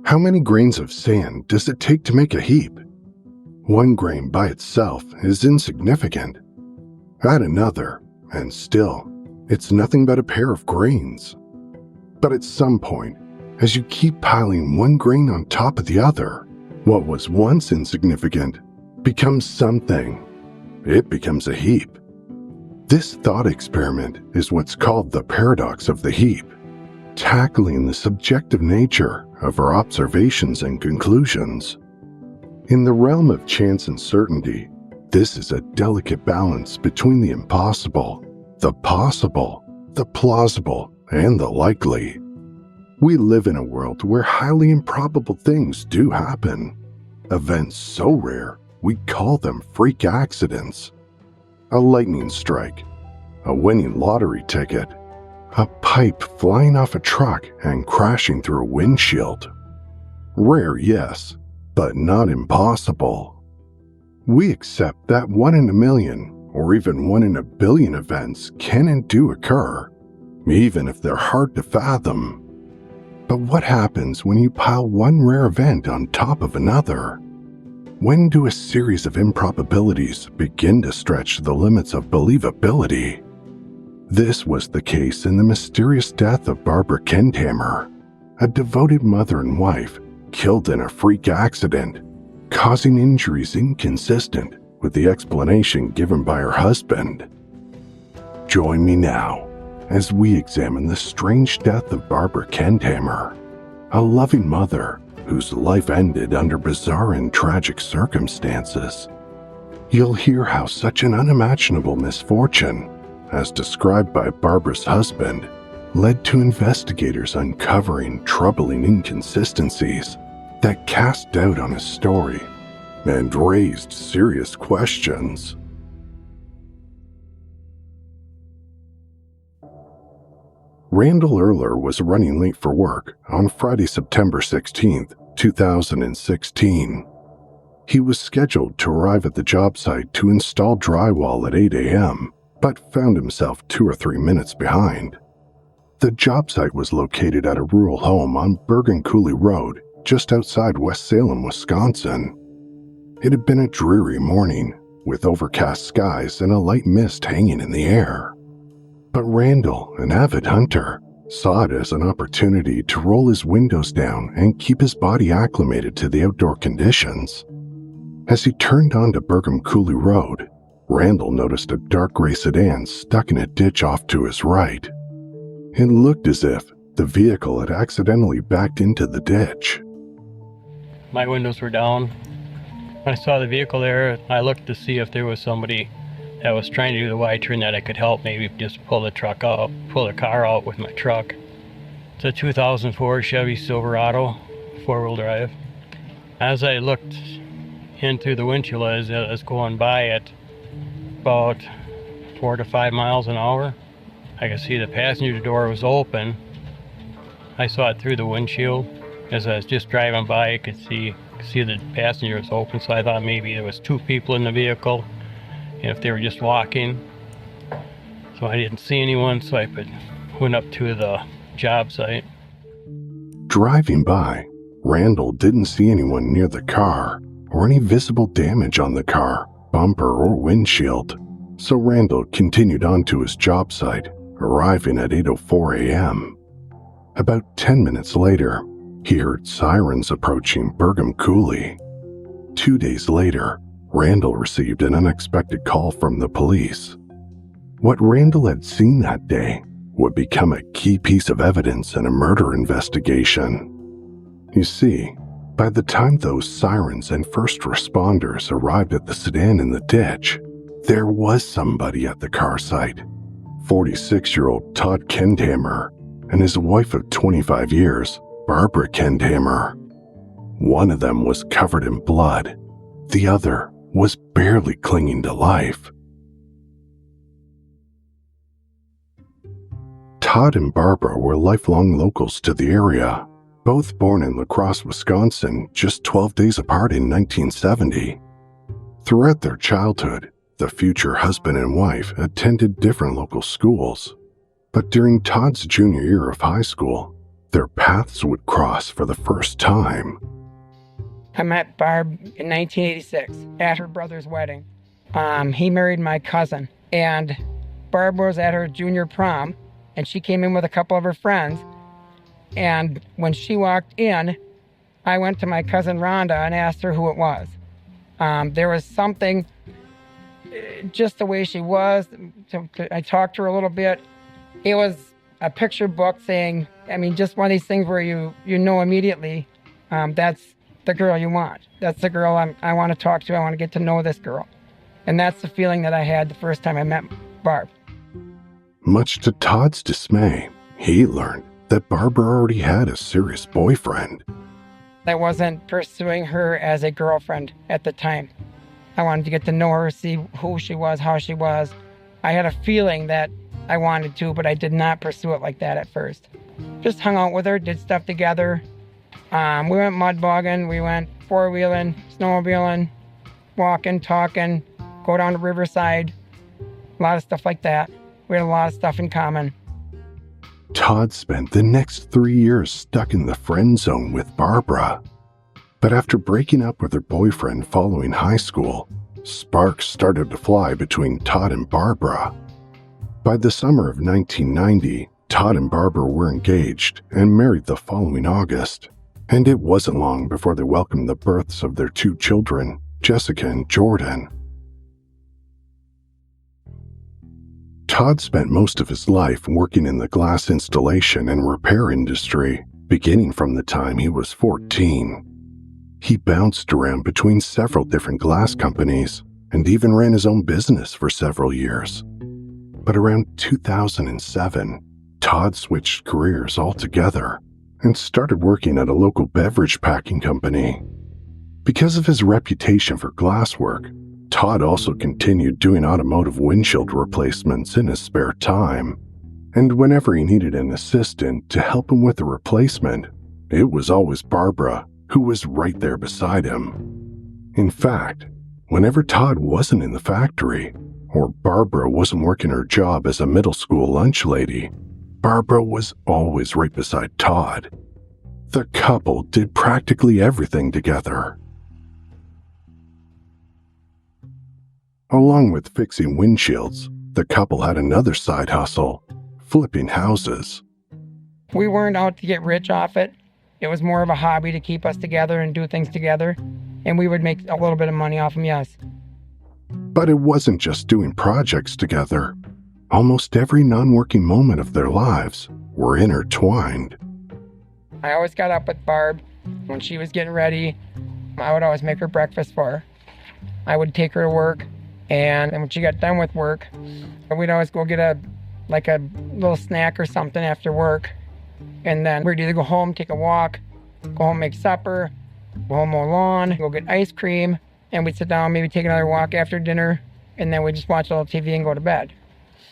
How many grains of sand does it take to make a heap? One grain by itself is insignificant. Add another, and still, it's nothing but a pair of grains. But at some point, as you keep piling one grain on top of the other, what was once insignificant becomes something. It becomes a heap. This thought experiment is what's called the paradox of the heap, tackling the subjective nature of our observations and conclusions. In the realm of chance and certainty, this is a delicate balance between the impossible, the possible, the plausible, and the likely. We live in a world where highly improbable things do happen. Events so rare, we call them freak accidents. A lightning strike, a winning lottery ticket, a pipe flying off a truck and crashing through a windshield. Rare, yes, but not impossible. We accept that 1 in a million, or even 1 in a billion events can and do occur, even if they're hard to fathom. But what happens when you pile one rare event on top of another? When do a series of improbabilities begin to stretch the limits of believability? This was the case in the mysterious death of Barbara Kendhammer, a devoted mother and wife killed in a freak accident, causing injuries inconsistent with the explanation given by her husband. Join me now as we examine the strange death of Barbara Kendhammer, a loving mother whose life ended under bizarre and tragic circumstances. You'll hear how such an unimaginable misfortune, as described by Barbara's husband, led to investigators uncovering troubling inconsistencies that cast doubt on his story and raised serious questions. Randall Erler was running late for work on Friday, September 16, 2016. He was scheduled to arrive at the job site to install drywall at 8 a.m., but found himself 2 or 3 minutes behind. The job site was located at a rural home on Bergen Coulee Road, just outside West Salem, Wisconsin. It had been a dreary morning, with overcast skies and a light mist hanging in the air. But Randall, an avid hunter, saw it as an opportunity to roll his windows down and keep his body acclimated to the outdoor conditions. As he turned onto Bergen Coulee Road, Randall noticed a dark gray sedan stuck in a ditch off to his right. It looked as if the vehicle had accidentally backed into the ditch. My windows were down. When I saw the vehicle there, I looked to see if there was somebody that was trying to do the Y-turn that I could help, maybe just pull the car out with my truck. It's a 2004 Chevy Silverado, 4-wheel drive. As I looked into the windshield as I was going by at about 4 to 5 miles an hour, I could see the passenger door was open. I saw it through the windshield. As I was just driving by, I could see the passenger was open, so I thought maybe there was 2 people in the vehicle, and if they were just walking. So I didn't see anyone, so I went up to the job site. Driving by, Randall didn't see anyone near the car or any visible damage on the car, bumper, or windshield, so Randall continued on to his job site, arriving at 8:04 a.m. About 10 minutes later, he heard sirens approaching Bergen Coulee. 2 days later, Randall received an unexpected call from the police. What Randall had seen that day would become a key piece of evidence in a murder investigation. You see, by the time those sirens and first responders arrived at the sedan in the ditch, there was somebody at the car site. 46-year-old Todd Kendhammer and his wife of 25 years, Barbara Kendhammer. One of them was covered in blood. The other was barely clinging to life. Todd and Barbara were lifelong locals to the area, both born in La Crosse, Wisconsin, just 12 days apart in 1970. Throughout their childhood, the future husband and wife attended different local schools. But during Todd's junior year of high school, their paths would cross for the first time. I met Barb in 1986 at her brother's wedding. He married my cousin, and Barb was at her junior prom, and she came in with a couple of her friends. And when she walked in, I went to my cousin Rhonda and asked her who it was. There was something, just the way she was. I talked to her a little bit. It was a picture book saying, just one of these things where you know immediately, that's the girl you want. That's the girl I want to talk to. I want to get to know this girl. And that's the feeling that I had the first time I met Barb. Much to Todd's dismay, he learned that Barbara already had a serious boyfriend. I wasn't pursuing her as a girlfriend at the time. I wanted to get to know her, see who she was, how she was. I had a feeling that I wanted to, but I did not pursue it like that at first. Just hung out with her, did stuff together. We went mud bogging, we went four-wheeling, snowmobiling, walking, talking, go down to Riverside, a lot of stuff like that. We had a lot of stuff in common. Todd spent the next 3 years stuck in the friend zone with Barbara. But after breaking up with her boyfriend following high school, sparks started to fly between Todd and Barbara. By the summer of 1990, Todd and Barbara were engaged and married the following August. And it wasn't long before they welcomed the births of their 2 children, Jessica and Jordan. Todd spent most of his life working in the glass installation and repair industry, beginning from the time he was 14. He bounced around between several different glass companies and even ran his own business for several years. But around 2007, Todd switched careers altogether and started working at a local beverage packing company. Because of his reputation for glasswork, Todd also continued doing automotive windshield replacements in his spare time. And whenever he needed an assistant to help him with the replacement, it was always Barbara, who was right there beside him. In fact, whenever Todd wasn't in the factory, or Barbara wasn't working her job as a middle school lunch lady, Barbara was always right beside Todd. The couple did practically everything together. Along with fixing windshields, the couple had another side hustle, flipping houses. We weren't out to get rich off it. It was more of a hobby to keep us together and do things together. And we would make a little bit of money off them, yes. But it wasn't just doing projects together. Almost every non-working moment of their lives were intertwined. I always got up with Barb. When she was getting ready, I would always make her breakfast for her. I would take her to work. And when she got done with work, we'd always go get a little snack or something after work. And then we'd either go home, take a walk, go home, make supper, go home, mow lawn, go get ice cream, and we'd sit down, maybe take another walk after dinner, and then we'd just watch a little TV and go to bed.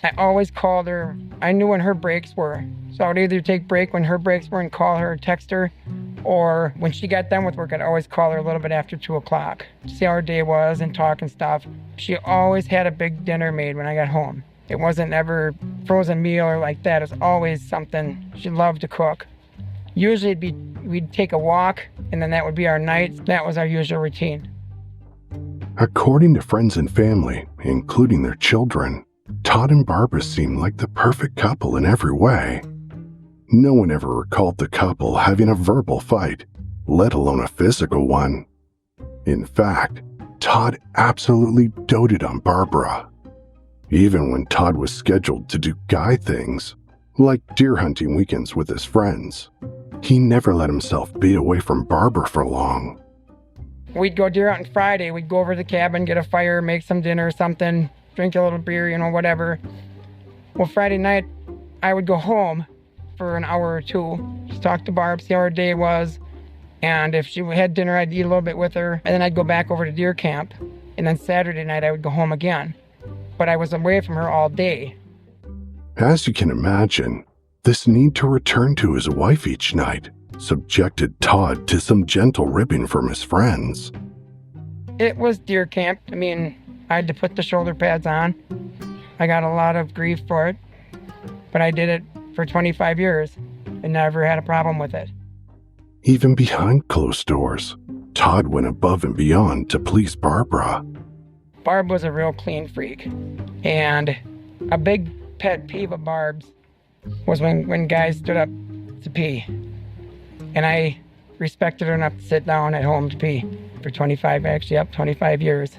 I always called her. I knew when her breaks were. So I would either take break when her breaks were and call her or text her, or when she got done with work, I'd always call her a little bit after 2 o'clock to see how her day was and talk and stuff. She always had a big dinner made when I got home. It wasn't ever frozen meal or like that. It was always something. She loved to cook. Usually we'd take a walk, and then that would be our night. That was our usual routine. According to friends and family, including their children, Todd and Barbara seemed like the perfect couple in every way. No one ever recalled the couple having a verbal fight, let alone a physical one. In fact, Todd absolutely doted on Barbara. Even when Todd was scheduled to do guy things, like deer hunting weekends with his friends, he never let himself be away from Barbara for long. We'd go deer hunting Friday. We'd go over to the cabin, get a fire, make some dinner or something, drink a little beer, whatever. Well, Friday night, I would go home for an hour or two, just talk to Barb, see how her day was. And if she had dinner, I'd eat a little bit with her. And then I'd go back over to deer camp. And then Saturday night, I would go home again. But I was away from her all day. As you can imagine, this need to return to his wife each night subjected Todd to some gentle ribbing from his friends. It was deer camp. I had to put the shoulder pads on. I got a lot of grief for it, but I did it for 25 years. and never had a problem with it. Even behind closed doors, Todd went above and beyond to please Barbara. Barb was a real clean freak. And a big pet peeve of Barb's was when guys stood up to pee. And I respected her enough to sit down at home to pee for 25 years.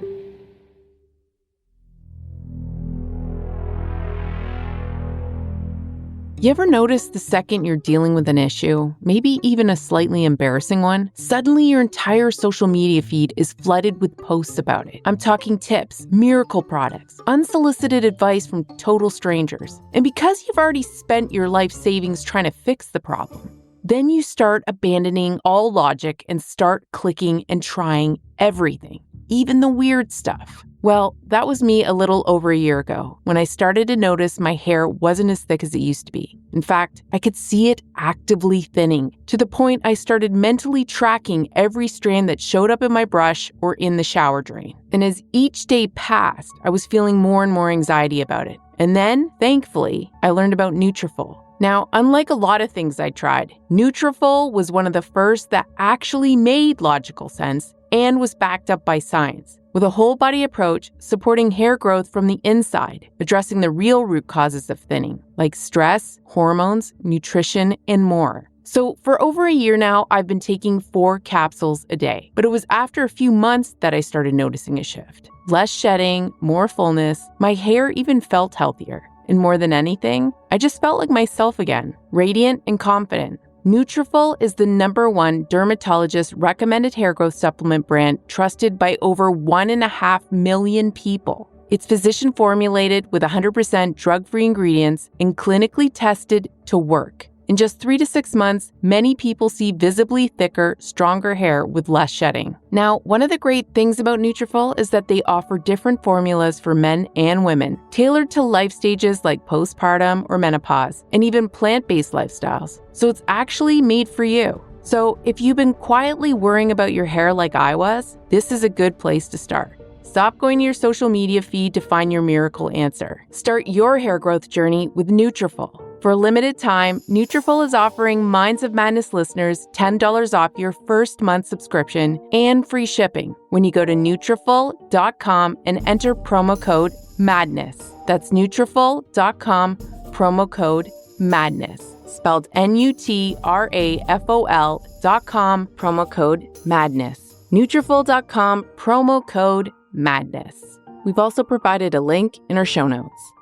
You ever notice the second you're dealing with an issue, maybe even a slightly embarrassing one, suddenly your entire social media feed is flooded with posts about it? I'm talking tips, miracle products, unsolicited advice from total strangers. And because you've already spent your life savings trying to fix the problem, then you start abandoning all logic and start clicking and trying everything, even the weird stuff. Well, that was me a little over a year ago when I started to notice my hair wasn't as thick as it used to be. In fact, I could see it actively thinning to the point I started mentally tracking every strand that showed up in my brush or in the shower drain. And as each day passed, I was feeling more and more anxiety about it. And then, thankfully, I learned about Nutrafol. Now, unlike a lot of things I tried, Nutrafol was one of the first that actually made logical sense and was backed up by science, with a whole-body approach supporting hair growth from the inside, addressing the real root causes of thinning, like stress, hormones, nutrition, and more. So for over a year now, I've been taking 4 capsules a day, but it was after a few months that I started noticing a shift. Less shedding, more fullness, my hair even felt healthier. And more than anything, I just felt like myself again, radiant and confident. Nutrafol is the #1 dermatologist-recommended hair growth supplement brand trusted by over 1.5 million people. It's physician-formulated with 100% drug-free ingredients and clinically tested to work. In just 3 to 6 months, many people see visibly thicker, stronger hair with less shedding. Now, one of the great things about Nutrafol is that they offer different formulas for men and women, tailored to life stages like postpartum or menopause, and even plant-based lifestyles. So it's actually made for you. So if you've been quietly worrying about your hair like I was, this is a good place to start. Stop going to your social media feed to find your miracle answer. Start your hair growth journey with Nutrafol. For a limited time, Nutrafol is offering Minds of Madness listeners $10 off your first month subscription and free shipping when you go to Nutrafol.com and enter promo code MADNESS. That's Nutrafol.com, promo code MADNESS. Spelled Nutrafol.com, promo code MADNESS. Nutrafol.com, promo code MADNESS. We've also provided a link in our show notes.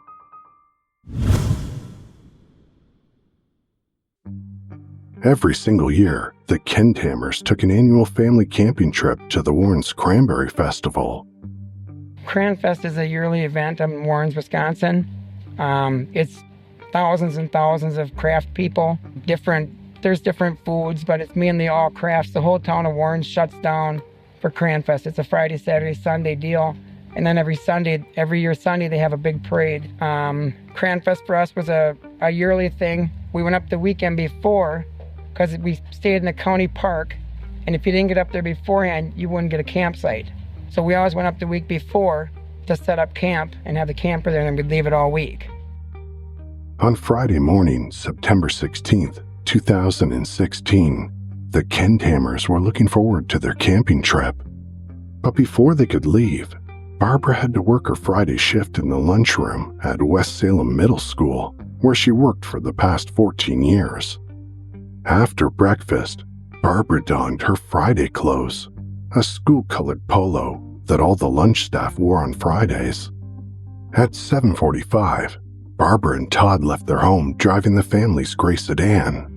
Every single year, the Kendhammers took an annual family camping trip to the Warrens Cranberry Festival. Cranfest is a yearly event in Warrens, Wisconsin. It's thousands and thousands of craft people. There's different foods, but it's mainly all crafts. The whole town of Warrens shuts down for Cranfest. It's a Friday, Saturday, Sunday deal. And then every year Sunday, they have a big parade. Cranfest for us was a yearly thing. We went up the weekend before because we stayed in the county park. And if you didn't get up there beforehand, you wouldn't get a campsite. So we always went up the week before to set up camp and have the camper there, and then we'd leave it all week. On Friday morning, September 16th, 2016, the Kendhammers were looking forward to their camping trip. But before they could leave, Barbara had to work her Friday shift in the lunchroom at West Salem Middle School, where she worked for the past 14 years. After breakfast, Barbara donned her Friday clothes, a school-colored polo that all the lunch staff wore on Fridays. At 7:45, Barbara and Todd left their home driving the family's gray sedan.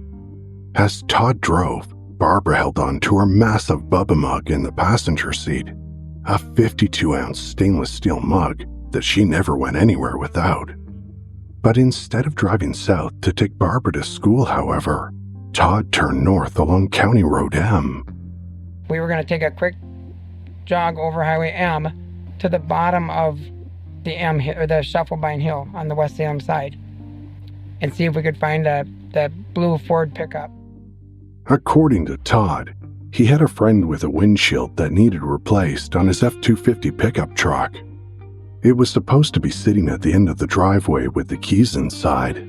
As Todd drove, Barbara held on to her massive Bubba mug in the passenger seat, a 52-ounce stainless steel mug that she never went anywhere without. But instead of driving south to take Barbara to school, however, Todd turned north along County Road M. We were going to take a quick jog over Highway M to the bottom of the the Shufflebine Hill on the West Salem side and see if we could find that blue Ford pickup. According to Todd, he had a friend with a windshield that needed replaced on his F-250 pickup truck. It was supposed to be sitting at the end of the driveway with the keys inside.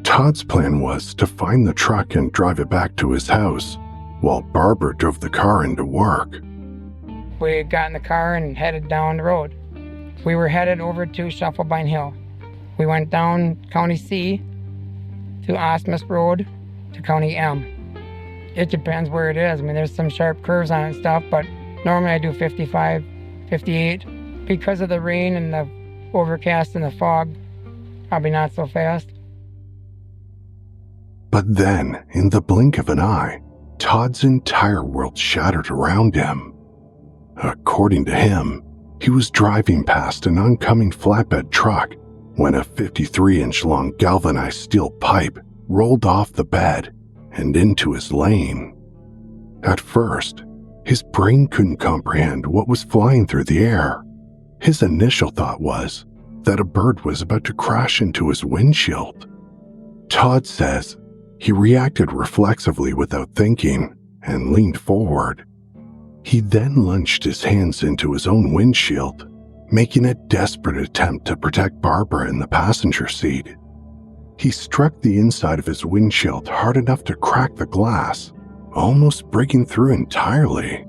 Todd's plan was to find the truck and drive it back to his house, while Barbara drove the car into work. We got in the car and headed down the road. We were headed over to Shufflebine Hill. We went down County C to Osmus Road to County M. It depends where it is. I mean, there's some sharp curves on it and stuff, but normally I do 55, 58. Because of the rain and the overcast and the fog, probably not so fast. But then, in the blink of an eye, Todd's entire world shattered around him. According to him, he was driving past an oncoming flatbed truck when a 53-inch long galvanized steel pipe rolled off the bed and into his lane. At first, his brain couldn't comprehend what was flying through the air. His initial thought was that a bird was about to crash into his windshield. Todd says he reacted reflexively without thinking and leaned forward. He then lunged his hands into his own windshield, making a desperate attempt to protect Barbara in the passenger seat. He struck the inside of his windshield hard enough to crack the glass, almost breaking through entirely.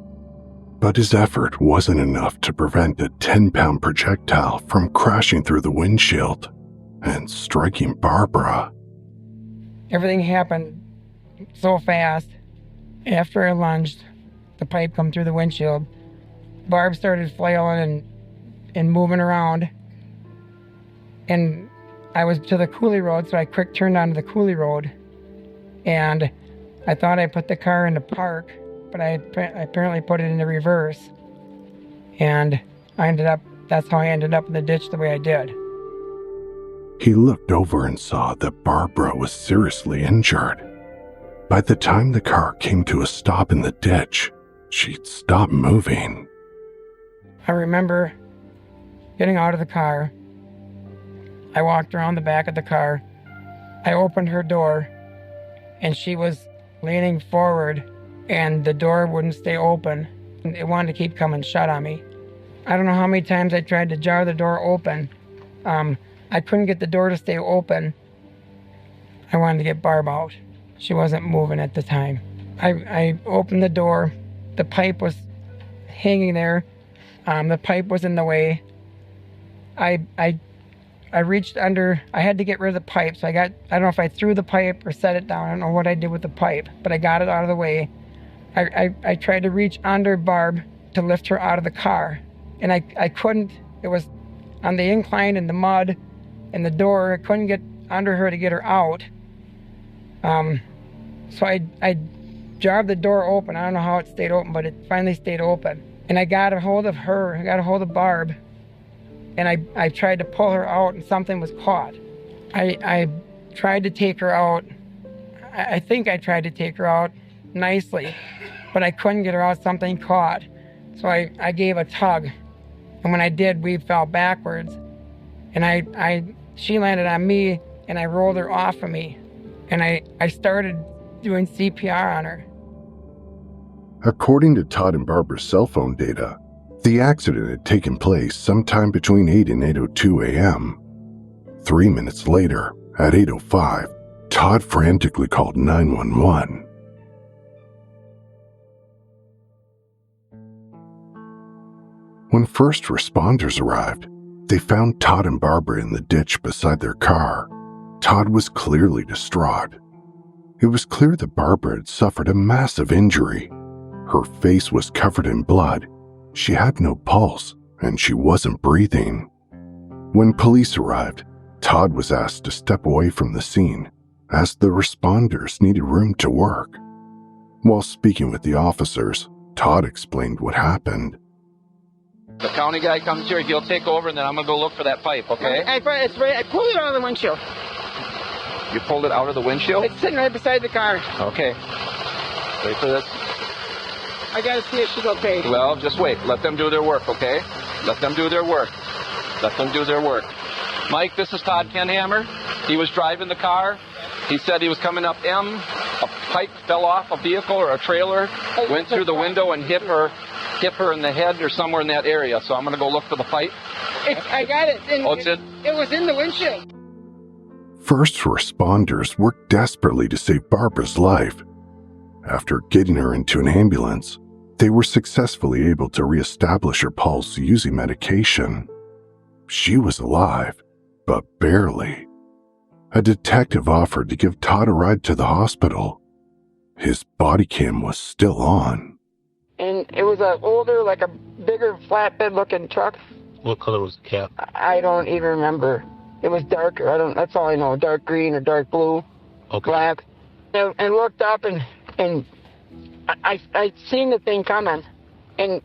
But his effort wasn't enough to prevent a 10-pound projectile from crashing through the windshield and striking Barbara. Everything happened so fast. After I lunged, the pipe come through the windshield. Barb started flailing and moving around. And I was to the coulee road, so I quick turned onto the coulee road. And I thought I put the car into park, but I apparently put it into reverse. And that's how I ended up in the ditch the way I did. He looked over and saw that Barbara was seriously injured. By the time the car came to a stop in the ditch, she'd stopped moving. I remember getting out of the car. I walked around the back of the car. I opened her door, and she was leaning forward, and the door wouldn't stay open. It wanted to keep coming shut on me. I don't know how many times I tried to jar the door open. I couldn't get the door to stay open. I wanted to get Barb out. She wasn't moving at the time. I opened the door. The pipe was hanging there. The pipe was in the way. I reached under. I had to get rid of the pipe, so I don't know if I threw the pipe or set it down. I don't know what I did with the pipe, but I got it out of the way. I tried to reach under Barb to lift her out of the car, and I couldn't. It was on the incline in the mud and the door. I couldn't get under her to get her out. So I jarred the door open. I don't know how it stayed open, but it finally stayed open. And I got a hold of her. I got a hold of Barb, and I tried to pull her out, and something was caught. I tried to take her out. I think I tried to take her out nicely, but I couldn't get her out. Something caught. So I gave a tug, and when I did, we fell backwards, and she landed on me, and I rolled her off of me, and I started doing CPR on her. According to Todd and Barbara's cell phone data, the accident had taken place sometime between 8 and 8:02 a.m. 3 minutes later, at 8:05, Todd frantically called 911. When first responders arrived, they found Todd and Barbara in the ditch beside their car. Todd was clearly distraught. It was clear that Barbara had suffered a massive injury. Her face was covered in blood. She had no pulse, and she wasn't breathing. When police arrived, Todd was asked to step away from the scene, as the responders needed room to work. While speaking with the officers, Todd explained what happened. The county guy comes here, he'll take over, and then I'm going to go look for that pipe, okay? It's right. I pulled it out of the windshield. You pulled it out of the windshield? It's sitting right beside the car. Okay. Wait for this. I gotta see if she's okay. Well, just wait. Let them do their work, okay? Let them do their work. Let them do their work. Mike, this is Todd Kendhammer. He was driving the car. He said he was coming up M. A pipe fell off a vehicle or a trailer, went through the window and hit her in the head or somewhere in that area. So I'm going to go look for the pipe. I got it. It's in? It was in the windshield. First responders worked desperately to save Barbara's life. After getting her into an ambulance, they were successfully able to reestablish her pulse using medication. She was alive, but barely. A detective offered to give Todd a ride to the hospital. His body cam was still on. And it was an older, like a bigger flatbed-looking truck. What color was the cab? I don't even remember. It was darker. That's all I know. Dark green or dark blue, black. And looked up and I seen the thing coming. And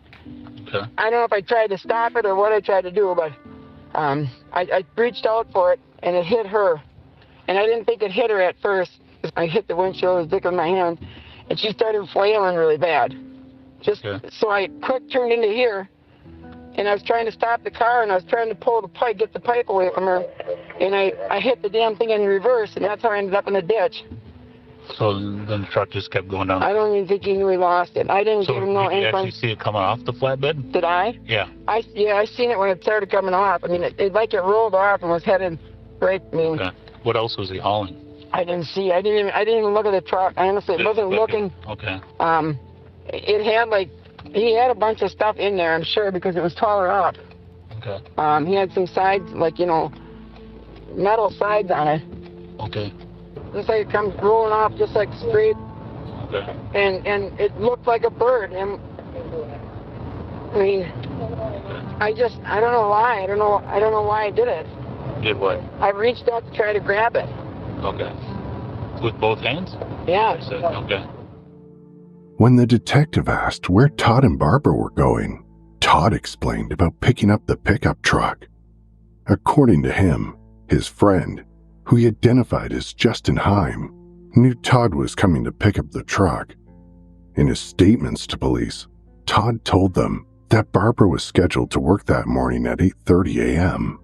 I don't know if I tried to stop it or what I tried to do, but I reached out for it and it hit her. And I didn't think it hit her at first. I hit the windshield, it was dick in my hand, and she started flailing really bad. So I quick turned into here, and I was trying to stop the car, and I was trying to pull the pipe, get the pipe away from her, and I hit the damn thing in reverse, and that's how I ended up in the ditch. So then the truck just kept going down? I don't even think he knew he lost it. I didn't give him no inkling. Did you actually see it coming off the flatbed? Did I? Yeah. I seen it when it started coming off. I mean, it rolled off and was headed right. What else was he hauling? I didn't see. I didn't even look at the truck. I honestly wasn't looking. Okay. It had he had a bunch of stuff in there, I'm sure, because it was taller up. Okay. He had some sides, metal sides on it. Okay. Just like it comes rolling off, just like straight. Okay. And it looked like a bird. And I mean, I don't know why. I don't know why I did it. Did what? I reached out to try to grab it. Okay. With both hands? Yeah. Okay. When the detective asked where Todd and Barbara were going, Todd explained about picking up the pickup truck. According to him, his friend, who he identified as Justin Heim, knew Todd was coming to pick up the truck. In his statements to police, Todd told them that Barbara was scheduled to work that morning at 8:30 a.m.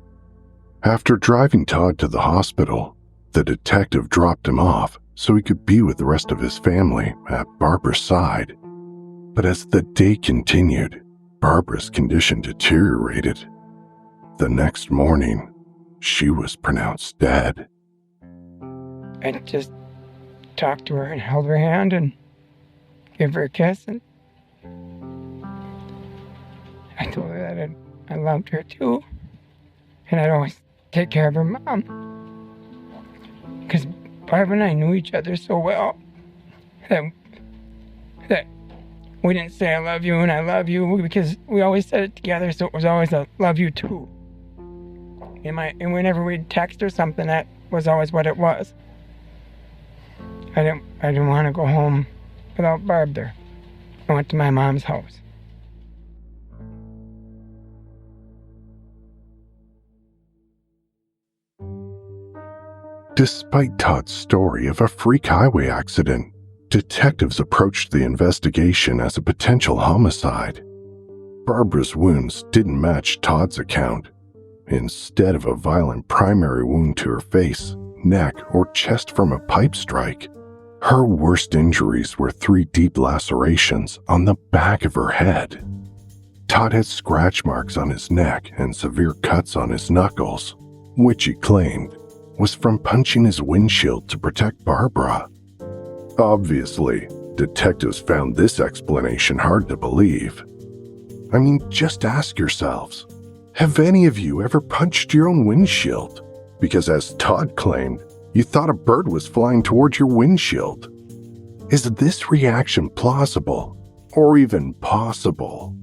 After driving Todd to the hospital, the detective dropped him off so he could be with the rest of his family at Barbara's side. But as the day continued, Barbara's condition deteriorated. The next morning, she was pronounced dead. I just talked to her and held her hand and gave her a kiss, and I told her that I loved her too, and I'd always take care of her mom. Because Barbara and I knew each other so well that we didn't say I love you and I love you because we always said it together, so it was always a love you too. And whenever we'd text or something, that was always what it was. I didn't want to go home without Barb there. I went to my mom's house. Despite Todd's story of a freak highway accident, detectives approached the investigation as a potential homicide. Barbara's wounds didn't match Todd's account. Instead of a violent primary wound to her face, neck, or chest from a pipe strike, her worst injuries were 3 deep lacerations on the back of her head. Todd had scratch marks on his neck and severe cuts on his knuckles, which he claimed was from punching his windshield to protect Barbara. Obviously, detectives found this explanation hard to believe. I mean, just ask yourselves, have any of you ever punched your own windshield? Because as Todd claimed, you thought a bird was flying towards your windshield. Is this reaction plausible or even possible?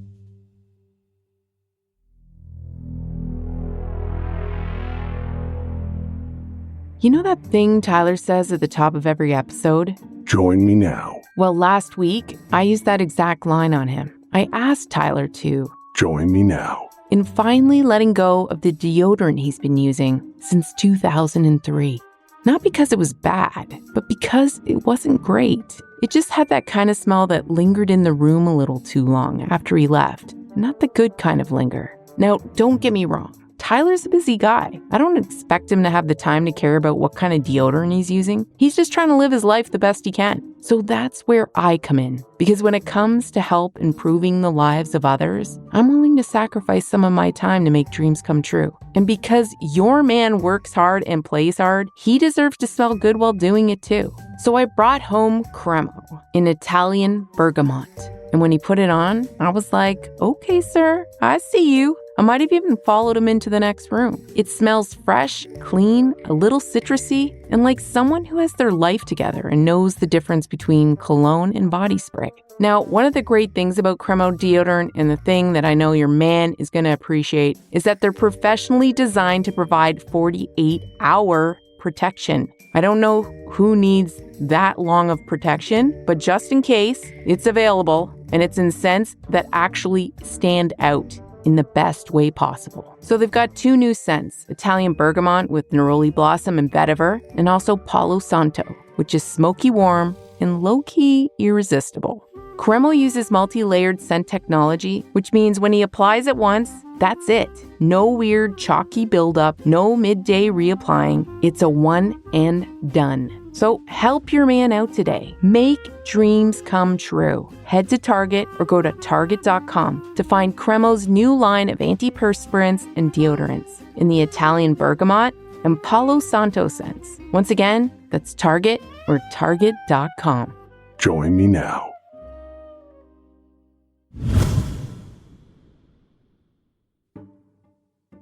You know that thing Tyler says at the top of every episode? Join me now. Well, last week, I used that exact line on him. I asked Tyler to join me now in finally letting go of the deodorant he's been using since 2003. Not because it was bad, but because it wasn't great. It just had that kind of smell that lingered in the room a little too long after he left. Not the good kind of linger. Now, don't get me wrong. Tyler's a busy guy. I don't expect him to have the time to care about what kind of deodorant he's using. He's just trying to live his life the best he can. So that's where I come in. Because when it comes to help improving the lives of others, I'm willing to sacrifice some of my time to make dreams come true. And because your man works hard and plays hard, he deserves to smell good while doing it too. So I brought home Cremo, an Italian bergamot. And when he put it on, I was like, okay, sir, I see you. I might have even followed him into the next room. It smells fresh, clean, a little citrusy, and like someone who has their life together and knows the difference between cologne and body spray. Now, one of the great things about Cremo deodorant, and the thing that I know your man is going to appreciate, is that they're professionally designed to provide 48-hour protection. I don't know who needs that long of protection, but just in case, it's available, and it's in scents that actually stand out in the best way possible. So they've got 2 new scents, Italian bergamot with neroli blossom and vetiver, and also Palo Santo, which is smoky warm and low-key irresistible. Cremo uses multi-layered scent technology, which means when he applies it once, that's it. No weird chalky buildup, no midday reapplying. It's a one and done. So help your man out today. Make dreams come true. Head to Target or go to Target.com to find Cremo's new line of antiperspirants and deodorants in the Italian bergamot and Palo Santo scents. Once again, that's Target or Target.com. Join me now.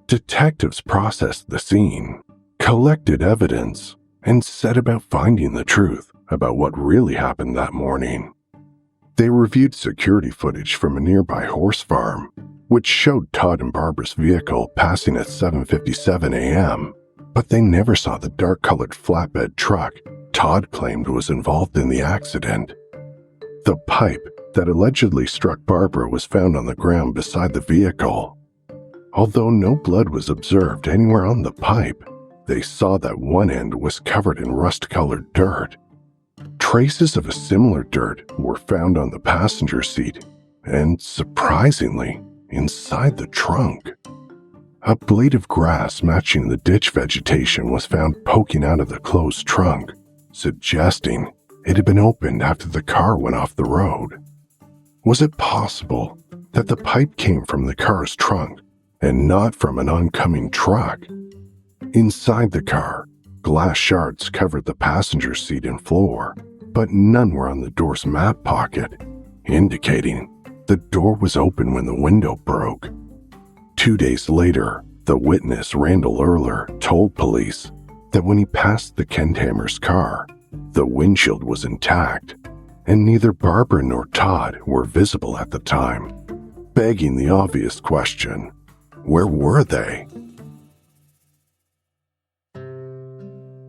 Detectives processed the scene, collected evidence, and set about finding the truth about what really happened that morning. They reviewed security footage from a nearby horse farm, which showed Todd and Barbara's vehicle passing at 7:57 a.m., but they never saw the dark-colored flatbed truck Todd claimed was involved in the accident. The pipe that allegedly struck Barbara was found on the ground beside the vehicle. Although no blood was observed anywhere on the pipe, they saw that one end was covered in rust-colored dirt. Traces of a similar dirt were found on the passenger seat and, surprisingly, inside the trunk. A blade of grass matching the ditch vegetation was found poking out of the closed trunk, suggesting it had been opened after the car went off the road. Was it possible that the pipe came from the car's trunk and not from an oncoming truck? Inside the car, glass shards covered the passenger seat and floor, but none were on the door's map pocket, indicating the door was open when the window broke. 2 days later, the witness, Randall Erler, told police that when he passed the Kendhammer's car, the windshield was intact, and neither Barbara nor Todd were visible at the time, begging the obvious question, where were they?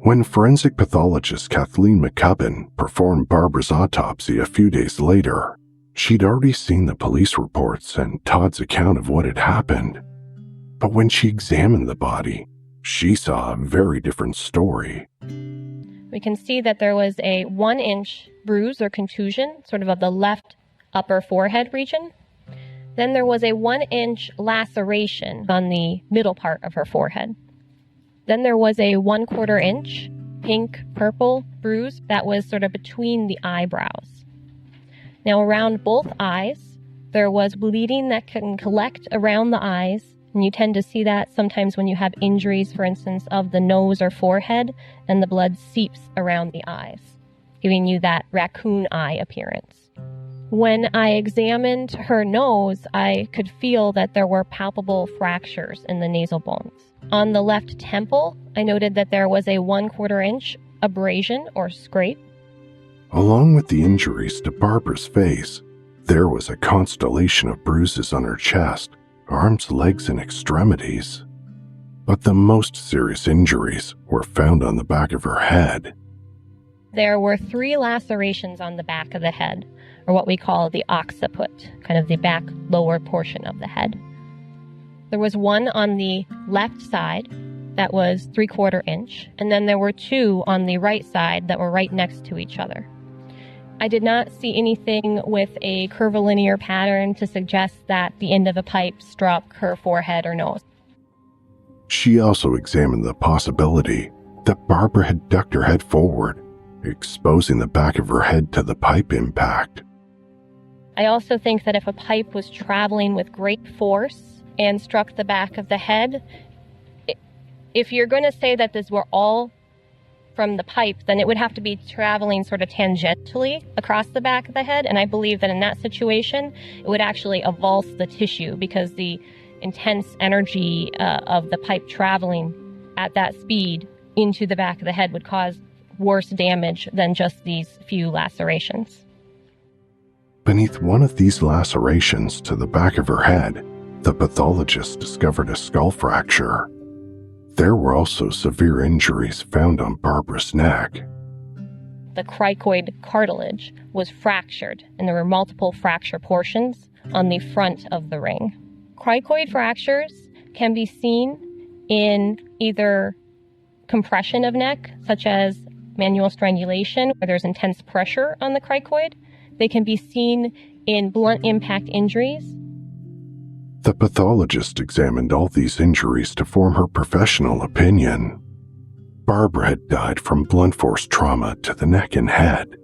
When forensic pathologist Kathleen McCubbin performed Barbara's autopsy a few days later, she'd already seen the police reports and Todd's account of what had happened. But when she examined the body, she saw a very different story. We can see that there was a 1-inch bruise or contusion, sort of the left upper forehead region. Then there was a 1-inch laceration on the middle part of her forehead. Then there was a 1/4 inch pink-purple bruise that was sort of between the eyebrows. Now around both eyes, there was bleeding that can collect around the eyes, and you tend to see that sometimes when you have injuries, for instance, of the nose or forehead, and the blood seeps around the eyes, giving you that raccoon eye appearance. When I examined her nose, I could feel that there were palpable fractures in the nasal bones. On the left temple, I noted that there was a 1/4 inch abrasion or scrape. Along with the injuries to Barbara's face, there was a constellation of bruises on her chest, arms, legs, and extremities. But the most serious injuries were found on the back of her head. There were 3 lacerations on the back of the head, or what we call the occiput, kind of the back lower portion of the head. There was one on the left side that was 3/4 inch, and then there were 2 on the right side that were right next to each other. I did not see anything with a curvilinear pattern to suggest that the end of a pipe struck her forehead or nose. She also examined the possibility that Barbara had ducked her head forward, exposing the back of her head to the pipe impact. I also think that if a pipe was traveling with great force and struck the back of the head, If you're going to say that these were all from the pipe, then it would have to be traveling sort of tangentially across the back of the head. And I believe that in that situation, it would actually avulse the tissue because the intense energy of the pipe traveling at that speed into the back of the head would cause worse damage than just these few lacerations. Beneath one of these lacerations to the back of her head, the pathologist discovered a skull fracture. There were also severe injuries found on Barbara's neck. The cricoid cartilage was fractured, and there were multiple fracture portions on the front of the ring. Cricoid fractures can be seen in either compression of neck, such as manual strangulation, where there's intense pressure on the cricoid. They can be seen in blunt impact injuries. The pathologist examined all these injuries to form her professional opinion. Barbara had died from blunt force trauma to the neck and head,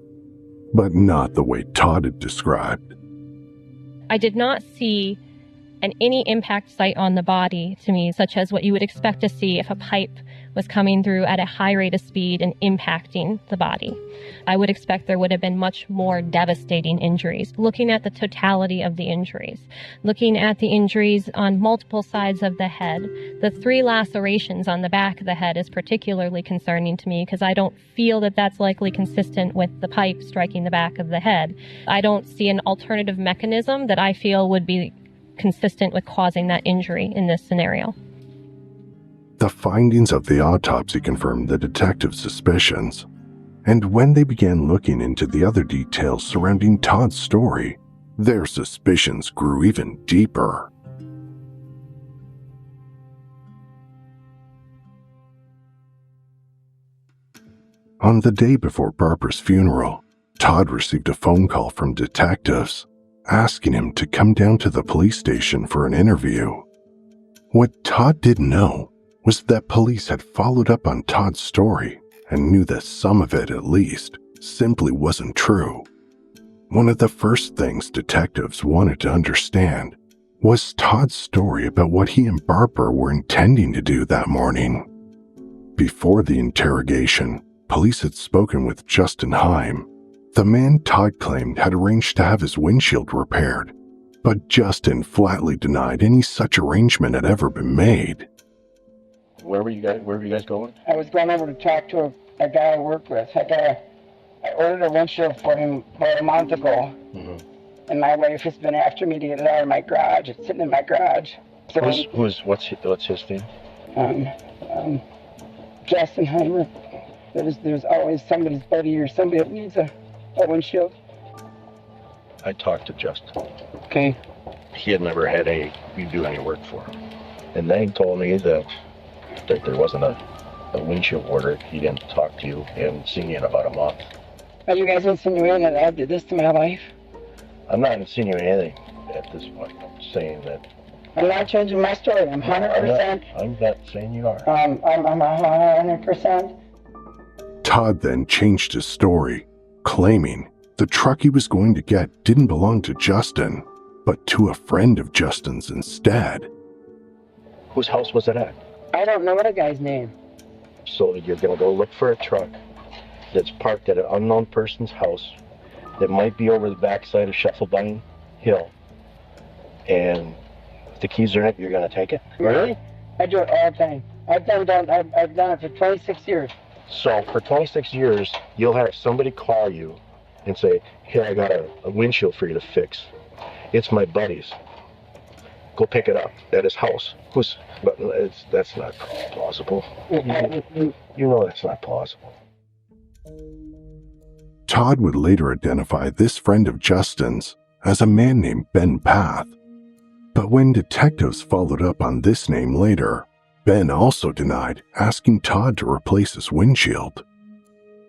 but not the way Todd had described. I did not see any impact site on the body to me, such as what you would expect to see if a pipe was coming through at a high rate of speed and impacting the body. I would expect there would have been much more devastating injuries. Looking at the totality of the injuries, looking at the injuries on multiple sides of the head, the 3 lacerations on the back of the head is particularly concerning to me because I don't feel that that's likely consistent with the pipe striking the back of the head. I don't see an alternative mechanism that I feel would be consistent with causing that injury in this scenario. The findings of the autopsy confirmed the detectives' suspicions, and when they began looking into the other details surrounding Todd's story, their suspicions grew even deeper. On the day before Barbara's funeral, Todd received a phone call from detectives asking him to come down to the police station for an interview. What Todd didn't know was that police had followed up on Todd's story and knew that some of it, at least, simply wasn't true. One of the first things detectives wanted to understand was Todd's story about what he and Barbara were intending to do that morning. Before the interrogation, police had spoken with Justin Heim, the man Todd claimed had arranged to have his windshield repaired, but Justin flatly denied any such arrangement had ever been made. Where were you guys going? I was going over to talk to a guy I work with. I ordered a windshield for him about a month ago, and my wife has been after me to get it out of my garage. It's sitting in my garage. So What's his name? Justin Heimer. There's always somebody's buddy or somebody that needs a windshield. I talked to Justin. Okay. He had never had you do any work for him. And then he told me that there wasn't a windshield ordered. He didn't talk to you and seen you in about a month. Are you guys insinuating that I did this to my wife? I'm not insinuating anything at this point. I'm saying that... I'm not changing my story. I'm 100%. I'm not saying you are. I'm 100%. Todd then changed his story, claiming the truck he was going to get didn't belong to Justin, but to a friend of Justin's instead. Whose house was it at? I don't know the guy's name. So you're going to go look for a truck that's parked at an unknown person's house that might be over the backside of Scheffelbein Hill. And if the keys are in it, you're going to take it? Really? I do it all the time. I've done it for 26 years. So for 26 years, you'll have somebody call you and say, "Here, I got a windshield for you to fix. It's my buddy's. Go pick it up at his house." That's not plausible. You know that's not plausible. Todd would later identify this friend of Justin's as a man named Ben Path. But when detectives followed up on this name later, Ben also denied asking Todd to replace his windshield.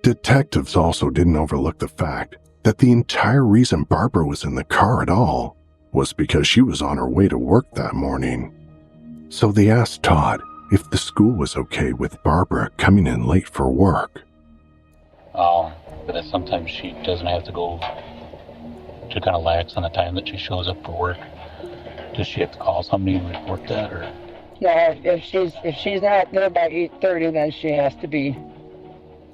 Detectives also didn't overlook the fact that the entire reason Barbara was in the car at all was because she was on her way to work that morning. So they asked Todd if the school was okay with Barbara coming in late for work. But sometimes she doesn't have to go to kind of lax on the time that she shows up for work. Does she have to call somebody and report that, or? No, if she's not there by 8:30, then she has to be.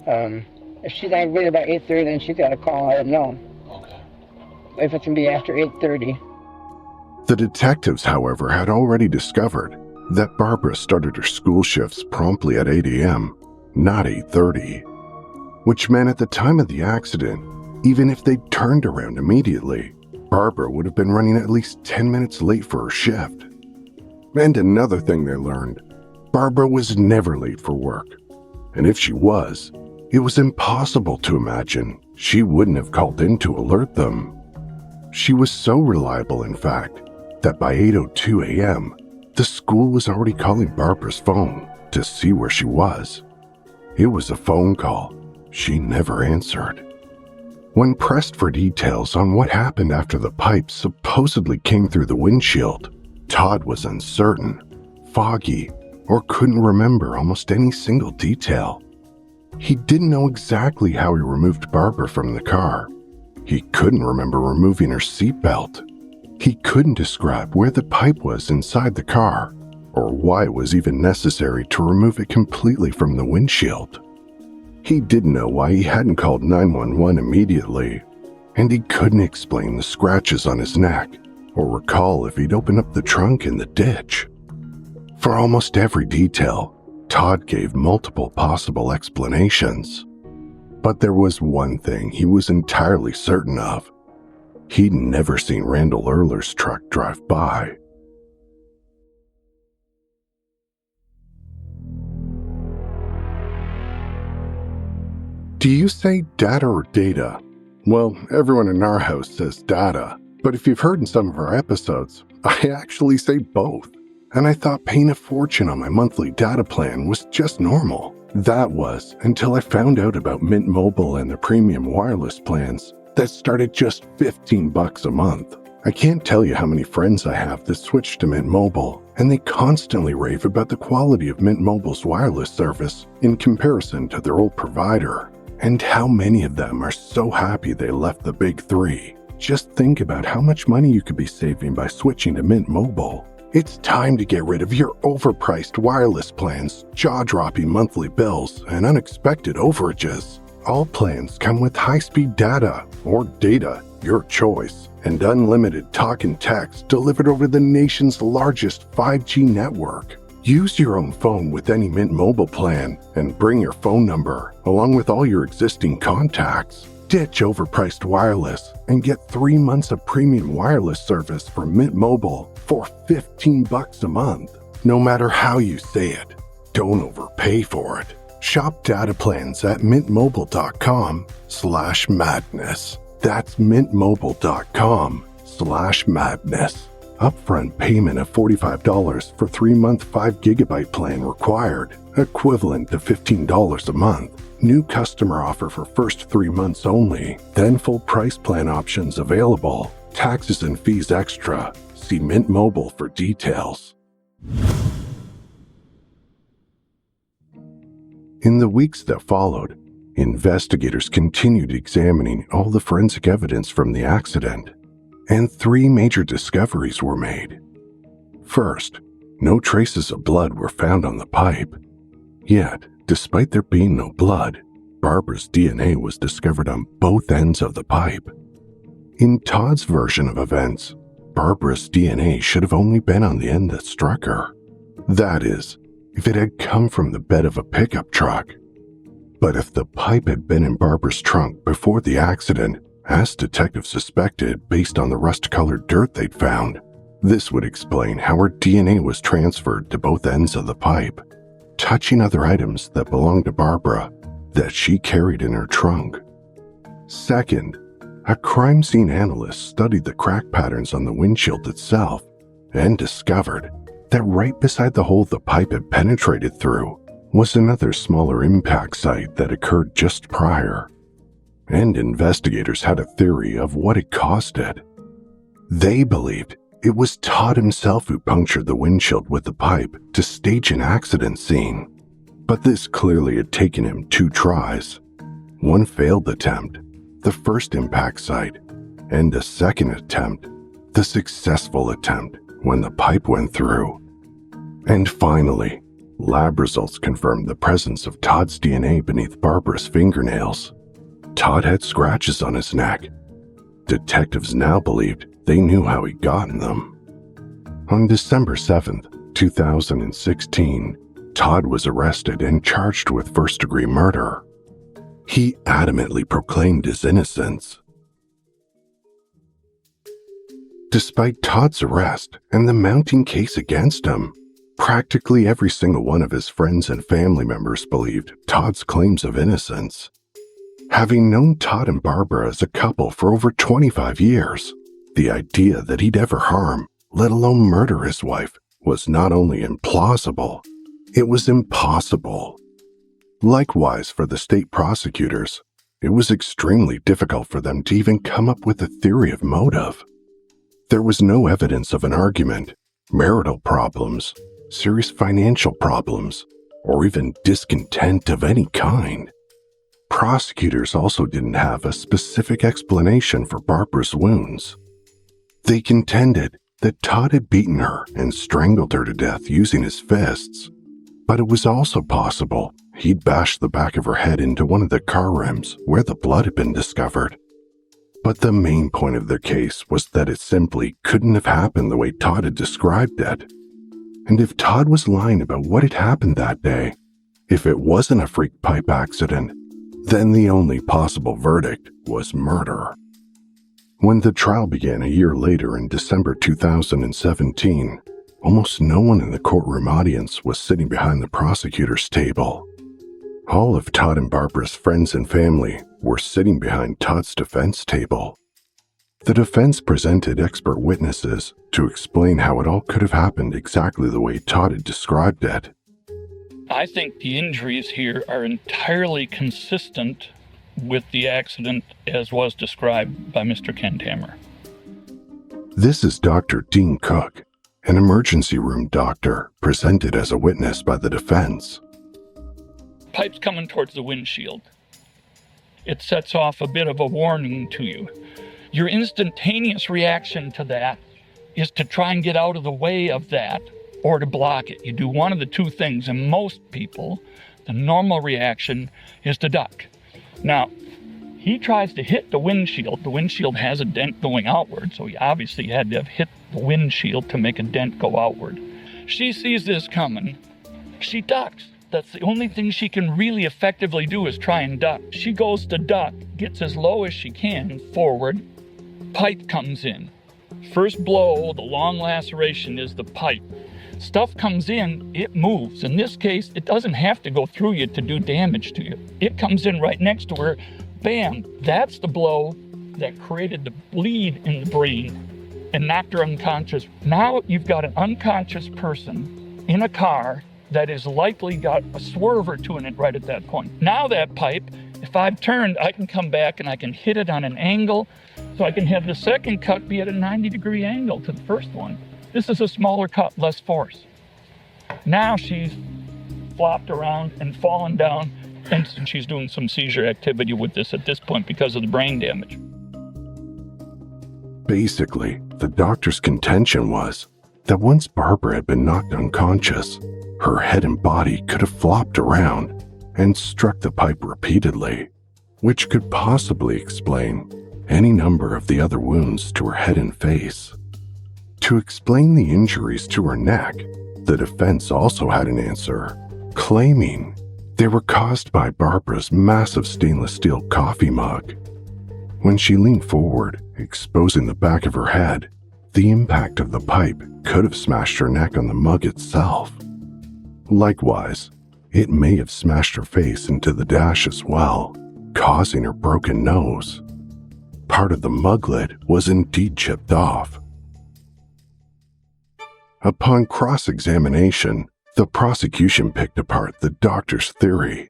If she's not there by 8:30, then she's got to call and let them know. Okay. If it's gonna be after 8:30. The detectives, however, had already discovered that Barbara started her school shifts promptly at 8 a.m., not 8:30, which meant at the time of the accident, even if they'd turned around immediately, Barbara would have been running at least 10 minutes late for her shift. And another thing they learned, Barbara was never late for work. And if she was, it was impossible to imagine she wouldn't have called in to alert them. She was so reliable, in fact, that by 8:02 a.m., the school was already calling Barbara's phone to see where she was. It was a phone call she never answered. When pressed for details on what happened after the pipe supposedly came through the windshield, Todd was uncertain, foggy, or couldn't remember almost any single detail. He didn't know exactly how he removed Barbara from the car. He couldn't remember removing her seatbelt. He couldn't describe where the pipe was inside the car, or why it was even necessary to remove it completely from the windshield. He didn't know why he hadn't called 911 immediately, and he couldn't explain the scratches on his neck, or recall if he'd opened up the trunk in the ditch. For almost every detail, Todd gave multiple possible explanations. But there was one thing he was entirely certain of. He'd never seen Randall Erler's truck drive by. Do you say data or data? Well, everyone in our house says data, but if you've heard in some of our episodes, I actually say both. And I thought paying a fortune on my monthly data plan was just normal. That was until I found out about Mint Mobile and their premium wireless plans that started just $15 a month. I can't tell you how many friends I have that switched to Mint Mobile, and they constantly rave about the quality of Mint Mobile's wireless service in comparison to their old provider, and how many of them are so happy they left the big three. Just think about how much money you could be saving by switching to Mint Mobile. It's time to get rid of your overpriced wireless plans, jaw-dropping monthly bills, and unexpected overages. All plans come with high-speed data, or data, your choice, and unlimited talk and text delivered over the nation's largest 5G network. Use your own phone with any Mint Mobile plan and bring your phone number along with all your existing contacts. Ditch overpriced wireless and get 3 months of premium wireless service from Mint Mobile for $15 a month. No matter how you say it, don't overpay for it. Shop data plans at mintmobile.com/madness. That's mintmobile.com/madness. Upfront payment of $45 for 3-month 5GB plan required, equivalent to $15 a month. New customer offer for first 3 months only, then full price plan options available. Taxes and fees extra. See Mint Mobile for details. In the weeks that followed, investigators continued examining all the forensic evidence from the accident, and 3 major discoveries were made. First, no traces of blood were found on the pipe. Yet, despite there being no blood, Barbara's DNA was discovered on both ends of the pipe. In Todd's version of events, Barbara's DNA should have only been on the end that struck her. That is, if it had come from the bed of a pickup truck. But if the pipe had been in Barbara's trunk before the accident, as detectives suspected based on the rust-colored dirt they'd found, this would explain how her DNA was transferred to both ends of the pipe, touching other items that belonged to Barbara that she carried in her trunk. Second, a crime scene analyst studied the crack patterns on the windshield itself and discovered that right beside the hole the pipe had penetrated through was another smaller impact site that occurred just prior. And investigators had a theory of what had caused it. They believed it was Todd himself who punctured the windshield with the pipe to stage an accident scene. But this clearly had taken him 2 tries. One failed attempt, the first impact site, and a second attempt, the successful attempt when the pipe went through. And finally, lab results confirmed the presence of Todd's DNA beneath Barbara's fingernails. Todd had scratches on his neck. Detectives now believed they knew how he'd gotten them. On December 7th, 2016, Todd was arrested and charged with first-degree murder. He adamantly proclaimed his innocence. Despite Todd's arrest and the mounting case against him, practically every single one of his friends and family members believed Todd's claims of innocence. Having known Todd and Barbara as a couple for over 25 years, the idea that he'd ever harm, let alone murder his wife, was not only implausible, it was impossible. Likewise, for the state prosecutors, it was extremely difficult for them to even come up with a theory of motive. There was no evidence of an argument, marital problems, serious financial problems, or even discontent of any kind. Prosecutors also didn't have a specific explanation for Barbara's wounds. They contended that Todd had beaten her and strangled her to death using his fists, but it was also possible he'd bashed the back of her head into one of the car rims where the blood had been discovered. But the main point of their case was that it simply couldn't have happened the way Todd had described it. And if Todd was lying about what had happened that day, if it wasn't a freak pipe accident, then the only possible verdict was murder. When the trial began a year later in December 2017, almost no one in the courtroom audience was sitting behind the prosecutor's table. All of Todd and Barbara's friends and family were sitting behind Todd's defense table. The defense presented expert witnesses to explain how it all could have happened exactly the way Todd had described it. I think the injuries here are entirely consistent with the accident as was described by Mr. Kendhammer. This is Dr. Dean Cook, an emergency room doctor presented as a witness by the defense. Pipe's coming towards the windshield. It sets off a bit of a warning to you. Your instantaneous reaction to that is to try and get out of the way of that or to block it. You do one of the two things, and most people, the normal reaction is to duck. Now, he tries to hit the windshield. The windshield has a dent going outward, so he obviously had to have hit the windshield to make a dent go outward. She sees this coming. She ducks. That's the only thing she can really effectively do is try and duck. She goes to duck, gets as low as she can forward. Pipe comes in. First blow, the long laceration is the pipe. Stuff comes in, it moves. In this case, it doesn't have to go through you to do damage to you. It comes in right next to her. Bam! That's the blow that created the bleed in the brain and knocked her unconscious. Now you've got an unconscious person in a car that has likely got a swerve or two in it right at that point. Now that pipe, if I've turned, I can come back and I can hit it on an angle, so I can have the second cut be at a 90-degree angle to the first one. This is a smaller cut, less force. Now she's flopped around and fallen down, and she's doing some seizure activity with this at this point because of the brain damage. Basically, the doctor's contention was that once Barbara had been knocked unconscious, her head and body could have flopped around and struck the pipe repeatedly, which could possibly explain any number of the other wounds to her head and face. To explain the injuries to her neck, the defense also had an answer, claiming they were caused by Barbara's massive stainless steel coffee mug. When she leaned forward, exposing the back of her head, the impact of the pipe could have smashed her neck on the mug itself. Likewise, it may have smashed her face into the dash as well, causing her broken nose. Part of the mug lid was indeed chipped off. Upon cross-examination, the prosecution picked apart the doctor's theory,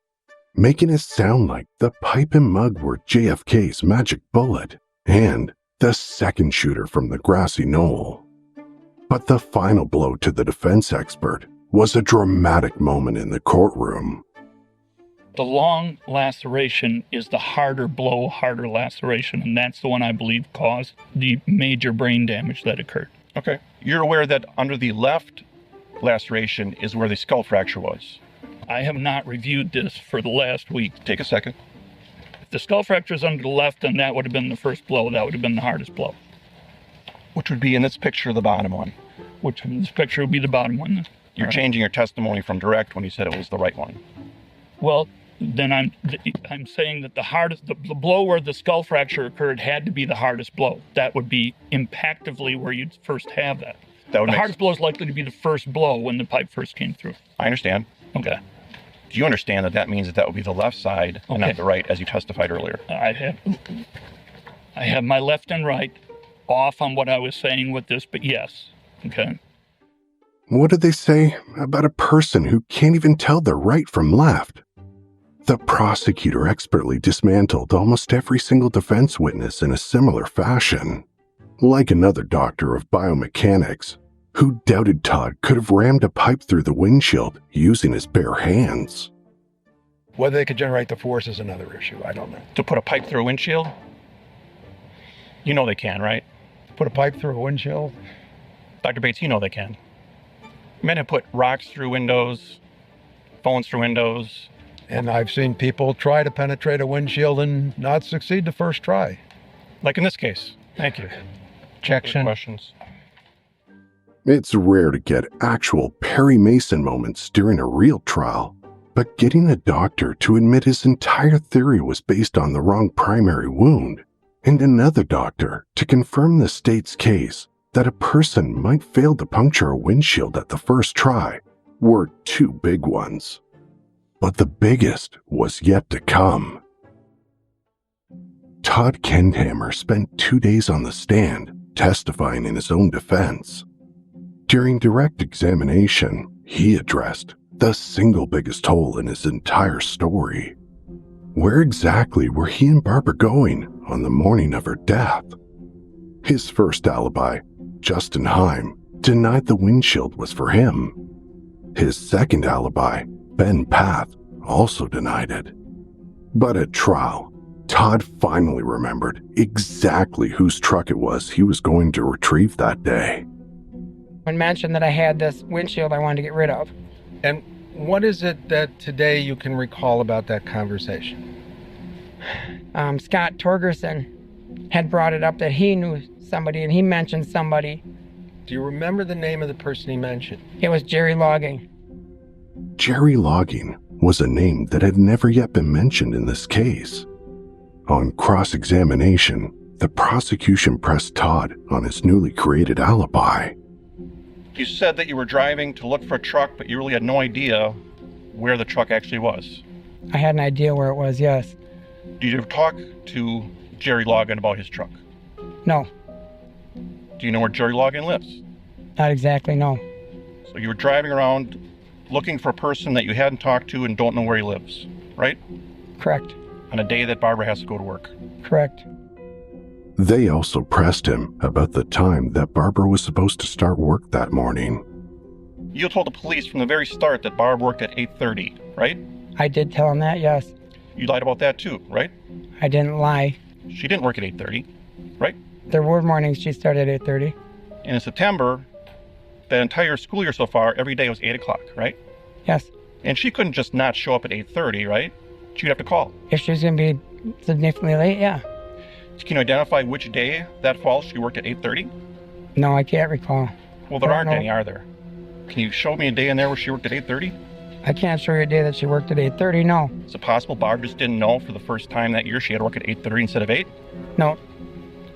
making it sound like the pipe and mug were JFK's magic bullet and the second shooter from the grassy knoll. But the final blow to the defense expert was a dramatic moment in the courtroom. The long laceration is the harder blow, harder laceration, and that's the one I believe caused the major brain damage that occurred. Okay. You're aware that under the left laceration is where the skull fracture was. I have not reviewed this for the last week. Take a second. If the skull fracture is under the left, then that would have been the first blow. That would have been the hardest blow. Which would be in this picture, the bottom one. Which in this picture would be the bottom one. You're changing your testimony from direct when you said it was the right one. Well, then I'm saying that the blow where the skull fracture occurred had to be the hardest blow. That would be impactively where you'd first have that. The hardest blow is likely to be the first blow when the pipe first came through. I understand. Okay. Do you understand that that means that would be the left side and not the right, as you testified earlier? I have my left and right off on what I was saying with this, but yes. Okay. What did they say about a person who can't even tell their right from left? The prosecutor expertly dismantled almost every single defense witness in a similar fashion. Like another doctor of biomechanics, who doubted Todd could have rammed a pipe through the windshield using his bare hands. Whether they could generate the force is another issue. I don't know. To put a pipe through a windshield? You know they can, right? Put a pipe through a windshield? Dr. Bates, you know they can. Men have put rocks through windows, phones through windows. And I've seen people try to penetrate a windshield and not succeed the first try. Like in this case. Thank you. Objection. Questions? It's rare to get actual Perry Mason moments during a real trial, but getting a doctor to admit his entire theory was based on the wrong primary wound, and another doctor to confirm the state's case that a person might fail to puncture a windshield at the first try were two big ones. But the biggest was yet to come. Todd Kendhammer spent 2 days on the stand testifying in his own defense. During direct examination, he addressed the single biggest hole in his entire story. Where exactly were he and Barbara going on the morning of her death? His first alibi, Justin Heim, denied the windshield was for him. His second alibi, Ben Path, also denied it. But at trial, Todd finally remembered exactly whose truck it was he was going to retrieve that day. When mentioned that I had this windshield I wanted to get rid of. And what is it that today you can recall about that conversation? Scott Torgerson had brought it up that he knew somebody and he mentioned somebody. Do you remember the name of the person he mentioned? It was Jerry Logging. Jerry Logging was a name that had never yet been mentioned in this case. On cross-examination, the prosecution pressed Todd on his newly created alibi. You said that you were driving to look for a truck, but you really had no idea where the truck actually was. I had an idea where it was, yes. Did you ever talk to Jerry Logan about his truck? No. Do you know where Jerry Logan lives? Not exactly, no. So you were driving around looking for a person that you hadn't talked to and don't know where he lives, right? Correct. On a day that Barbara has to go to work. Correct. They also pressed him about the time that Barbara was supposed to start work that morning. You told the police from the very start that Barb worked at 8:30, right? I did tell him that, yes. You lied about that too, right? I didn't lie. She didn't work at 8:30, right? There were mornings she started at 8:30. And in September, the entire school year so far, every day was 8 o'clock, right? Yes. And she couldn't just not show up at 8:30, right? She'd have to call. If she was going to be significantly late, yeah. Can you identify which day that falls she worked at 8:30? No, I can't recall. Well, there aren't any, are there? Can you show me a day in there where she worked at 8:30? I can't show you a day that she worked at 8:30, no. Is it possible Barb just didn't know for the first time that year she had to work at 8:30 instead of 8? No.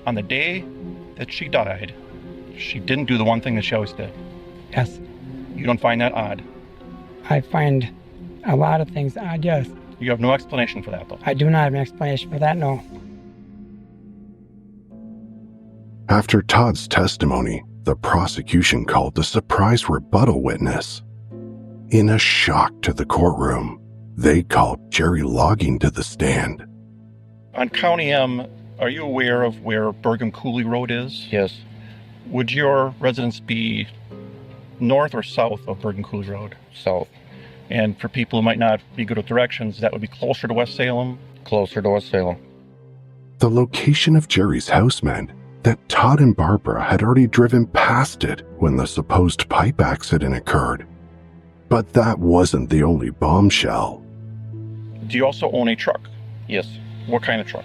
On the day that she died, she didn't do the one thing that she always did. Yes. You don't find that odd? I find a lot of things odd, yes. You have no explanation for that, though? I do not have an explanation for that, no. After Todd's testimony, the prosecution called a surprise rebuttal witness. In a shock to the courtroom, they called Jerry Logging to the stand. On County M, are you aware of where Bergham Cooley Road is? Yes. Would your residence be north or south of Bergham Cooley Road? South. And for people who might not be good with directions, that would be closer to West Salem? Closer to West Salem. The location of Jerry's house meant that Todd and Barbara had already driven past it when the supposed pipe accident occurred. But that wasn't the only bombshell. Do you also own a truck? Yes. What kind of truck?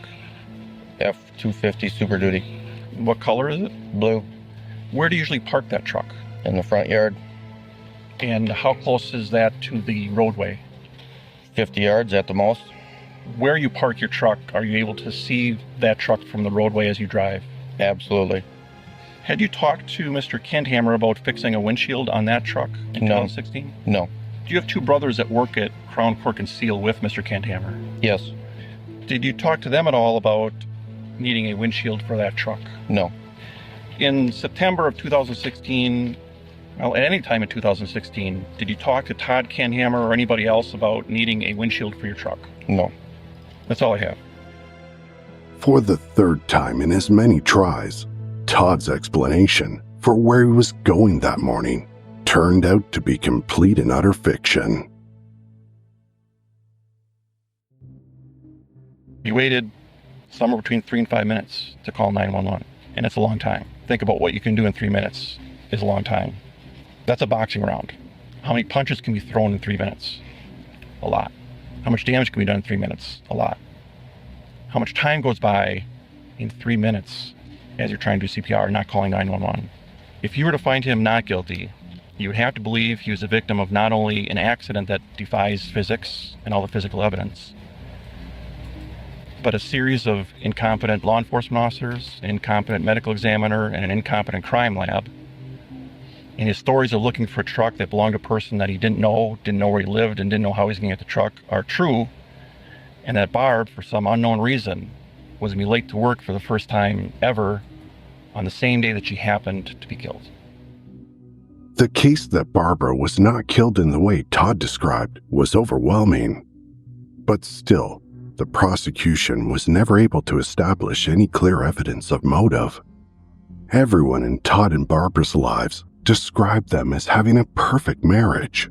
F-250 Super Duty. What color is it? Blue. Where do you usually park that truck? In the front yard. And how close is that to the roadway? 50 yards at the most. Where you park your truck, are you able to see that truck from the roadway as you drive? Absolutely. Had you talked to Mr. Kendhammer about fixing a windshield on that truck in 2016? No. Do you have two brothers that work at Crown Cork and Seal with Mr. Kendhammer? Yes. Did you talk to them at all about needing a windshield for that truck? No. In September of 2016, well, at any time in 2016, did you talk to Todd Kendhammer or anybody else about needing a windshield for your truck? No. That's all I have. For the third time in as many tries, Todd's explanation for where he was going that morning turned out to be complete and utter fiction. You waited somewhere between 3 and 5 minutes to call 911, and it's a long time. Think about what you can do in 3 minutes is a long time. That's a boxing round. How many punches can be thrown in 3 minutes? A lot. How much damage can be done in 3 minutes? A lot. How much time goes by in 3 minutes as you're trying to do CPR, not calling 911? If you were to find him not guilty, you would have to believe he was a victim of not only an accident that defies physics and all the physical evidence, but a series of incompetent law enforcement officers, an incompetent medical examiner, and an incompetent crime lab. And his stories of looking for a truck that belonged to a person that he didn't know where he lived, and didn't know how he was going to get the truck are true. And that Barb, for some unknown reason, was going to be late to work for the first time ever on the same day that she happened to be killed. The case that Barbara was not killed in the way Todd described was overwhelming. But still, the prosecution was never able to establish any clear evidence of motive. Everyone in Todd and Barbara's lives described them as having a perfect marriage.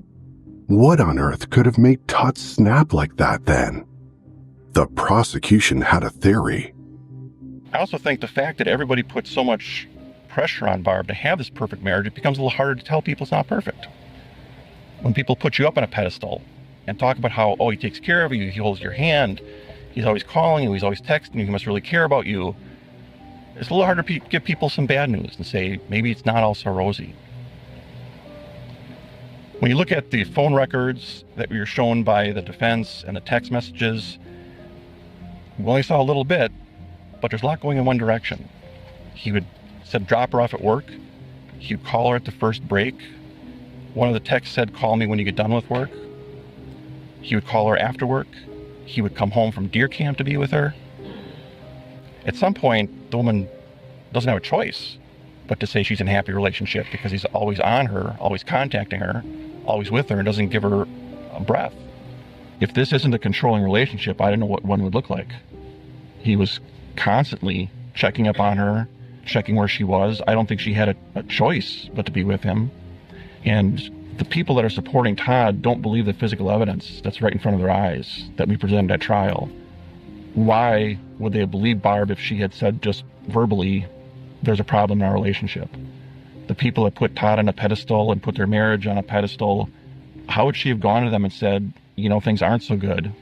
What on earth could have made Todd snap like that then? The prosecution had a theory. I also think the fact that everybody put so much pressure on Barb to have this perfect marriage, it becomes a little harder to tell people it's not perfect. When people put you up on a pedestal and talk about how, oh, he takes care of you, he holds your hand, he's always calling you, he's always texting you, he must really care about you, it's a little harder to give people some bad news and say, maybe it's not all so rosy. When you look at the phone records that we were shown by the defense and the text messages, we only saw a little bit, but there's a lot going in one direction. He would drop her off at work. He would call her at the first break. One of the texts said, call me when you get done with work. He would call her after work. He would come home from deer camp to be with her. At some point, the woman doesn't have a choice but to say she's in a happy relationship because he's always on her, always contacting her, always with her, and doesn't give her a breath. If this isn't a controlling relationship, I don't know what one would look like. He was constantly checking up on her, checking where she was. I don't think she had a choice but to be with him. And the people that are supporting Todd don't believe the physical evidence that's right in front of their eyes that we presented at trial. Why would they have believed Barb if she had said just verbally, there's a problem in our relationship? The people that put Todd on a pedestal and put their marriage on a pedestal, how would she have gone to them and said, you know, things aren't so good,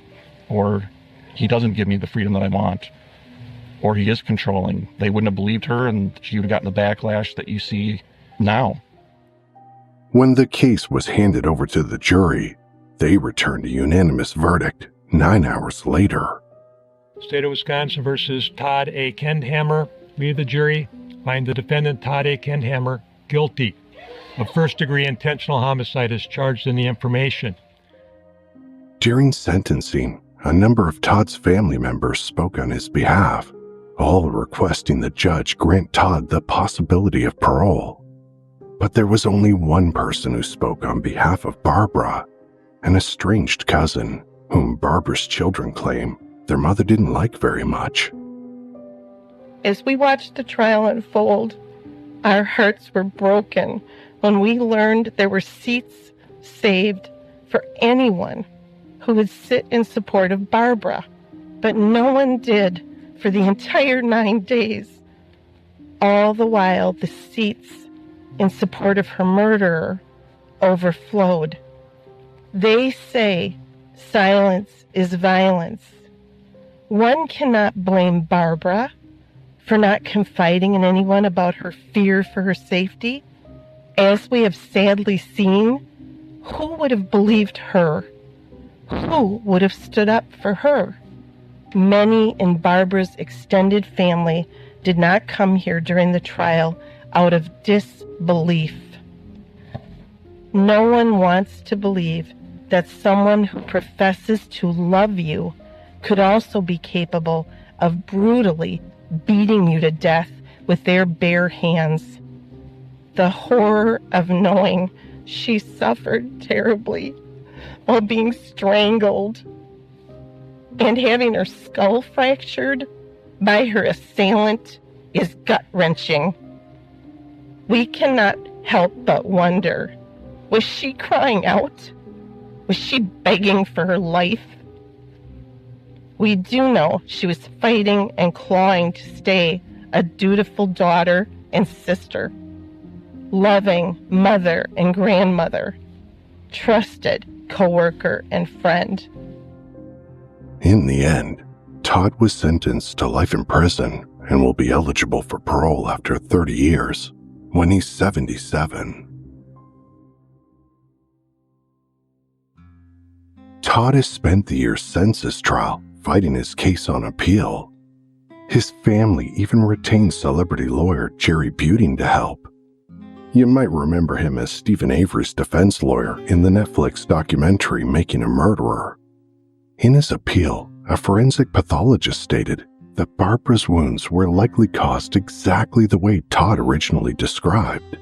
or he doesn't give me the freedom that I want, or he is controlling? They wouldn't have believed her, and she would have gotten the backlash that you see now. When the case was handed over to the jury, they returned a unanimous verdict 9 hours later. State of Wisconsin versus Todd A. Kendhammer. We, the jury, find the defendant, Todd A. Kendhammer, guilty of first-degree intentional homicide as charged in the information. During sentencing, a number of Todd's family members spoke on his behalf, all requesting the judge grant Todd the possibility of parole. But there was only one person who spoke on behalf of Barbara, an estranged cousin, whom Barbara's children claim their mother didn't like very much. As we watched the trial unfold, our hearts were broken when we learned there were seats saved for anyone who would sit in support of Barbara, but no one did for the entire 9 days. All the while, the seats in support of her murderer overflowed. They say silence is violence. One cannot blame Barbara for not confiding in anyone about her fear for her safety. As we have sadly seen, who would have believed her? Who would have stood up for her? Many in Barbara's extended family did not come here during the trial out of disbelief. No one wants to believe that someone who professes to love you could also be capable of brutally beating you to death with their bare hands. The horror of knowing she suffered terribly while being strangled and having her skull fractured by her assailant is gut-wrenching. We cannot help but wonder, was she crying out? Was she begging for her life? We do know she was fighting and clawing to stay a dutiful daughter and sister, loving mother and grandmother, trusted coworker and friend. In the end, Todd was sentenced to life in prison and will be eligible for parole after 30 years when he's 77. Todd has spent the years since his trial fighting his case on appeal. His family even retained celebrity lawyer Jerry Buting to help. You might remember him as Stephen Avery's defense lawyer in the Netflix documentary Making a Murderer. In his appeal, a forensic pathologist stated that Barbara's wounds were likely caused exactly the way Todd originally described.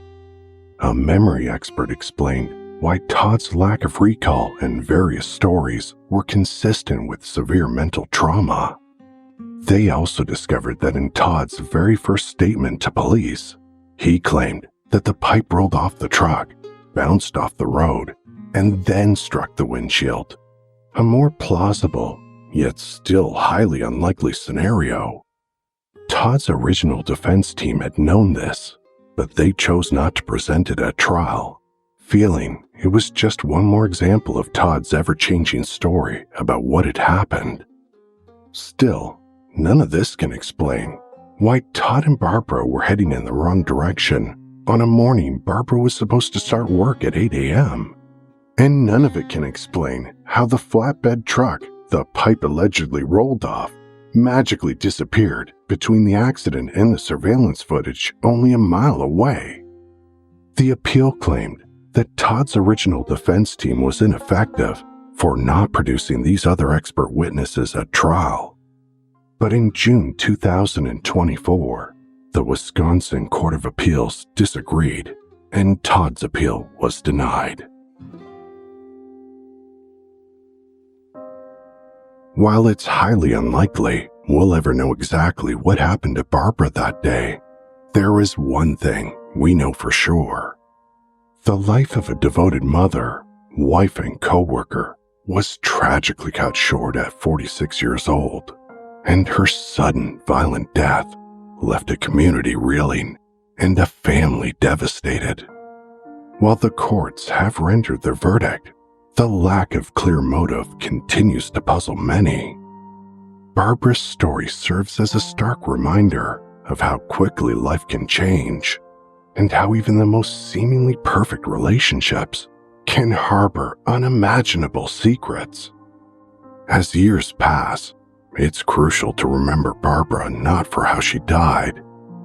A memory expert explained why Todd's lack of recall and various stories were consistent with severe mental trauma. They also discovered that in Todd's very first statement to police, he claimed that the pipe rolled off the truck, bounced off the road, and then struck the windshield. A more plausible, yet still highly unlikely scenario. Todd's original defense team had known this, but they chose not to present it at trial, feeling it was just one more example of Todd's ever-changing story about what had happened. Still, none of this can explain why Todd and Barbara were heading in the wrong direction on a morning Barbara was supposed to start work at 8 a.m. And none of it can explain how the flatbed truck the pipe allegedly rolled off magically disappeared between the accident and the surveillance footage only a mile away. The appeal claimed that Todd's original defense team was ineffective for not producing these other expert witnesses at trial. But in June 2024, the Wisconsin Court of Appeals disagreed, and Todd's appeal was denied. While it's highly unlikely we'll ever know exactly what happened to Barbara that day, there is one thing we know for sure. The life of a devoted mother, wife, and co-worker was tragically cut short at 46 years old, and her sudden, violent death left a community reeling and a family devastated. While the courts have rendered their verdict, the lack of clear motive continues to puzzle many. Barbara's story serves as a stark reminder of how quickly life can change, and how even the most seemingly perfect relationships can harbor unimaginable secrets. As years pass, it's crucial to remember Barbara not for how she died,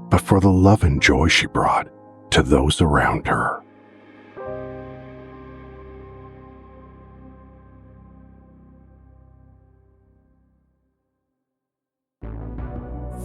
but for the love and joy she brought to those around her.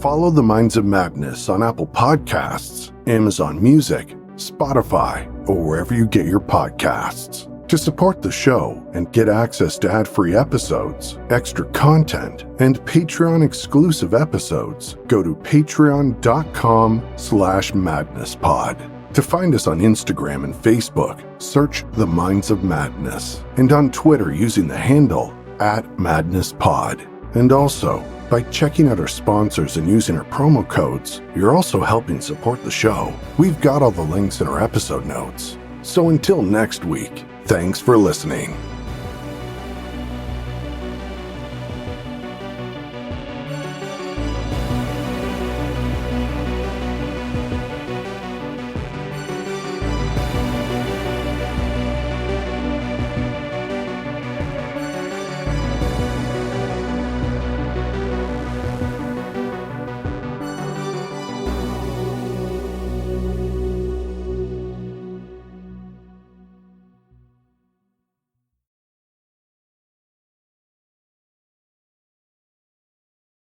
Follow The Minds of Madness on Apple Podcasts, Amazon Music, Spotify, or wherever you get your podcasts. To support the show and get access to ad-free episodes, extra content, and Patreon-exclusive episodes, go to patreon.com/madnesspod. To find us on Instagram and Facebook, search The Minds of Madness, and on Twitter using the handle @madnesspod. And also, By checking out our sponsors and using our promo codes, you're also helping support the show. We've got all the links in our episode notes. So until next week, thanks for listening.